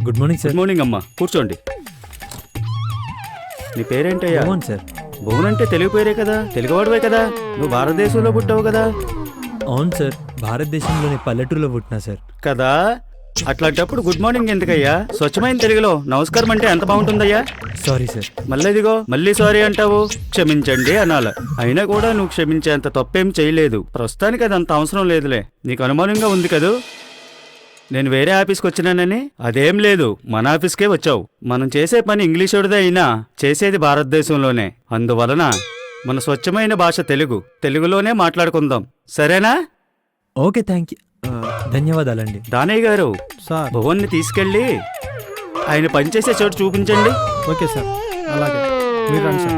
Good morning sir. Good morning అమ్మా, కూర్చోండి. నీ పేరేంటయ్యా? భువన్ సార్. భువన్ అంటే తెలుగు పేరే కదా, తెలుగువాడివే కదా, నువ్వు భారతదేశంలో పుట్టావు కదా. అవును సార్, భారతదేశంలోని పల్లెటూరులో పుట్టినా సార్. కదా, అట్లాంటప్పుడు గుడ్ మార్నింగ్ ఎందుకయ్యా? స్వచ్ఛమైన తెలుగులో నమస్కారం అంటే ఎంత బాగుంటుందయ్యా. Sorry sir. మళ్ళీ సారీ అంటావు. క్షమించండి అనాల. అయినా కూడా నువ్వు క్షమించేంత తప్పేం చేయలేదు. ప్రస్తుతానికి అది అంత అవసరం లేదులే. నీకు అనుమానంగా ఉంది కదూ నేను వేరే ఆఫీస్కి వచ్చినానని? అదేం లేదు, మన ఆఫీస్కే వచ్చావు. మనం చేసే పని ఇంగ్లీషుడిదే అయినా చేసేది భారతదేశంలోనే. అందువలన మన స్వచ్ఛమైన భాష తెలుగు. తెలుగులోనే మాట్లాడుకుందాం, సరేనా? Okay, thank you. ధన్యవాదాలండి. దానయ్య గారు, సార్. భువన్ని తీసుకెళ్ళి ఆయన పనిచేసే చోటు చూపించండి. ఓకే సార్, అలాగే. మీరు రండి సార్.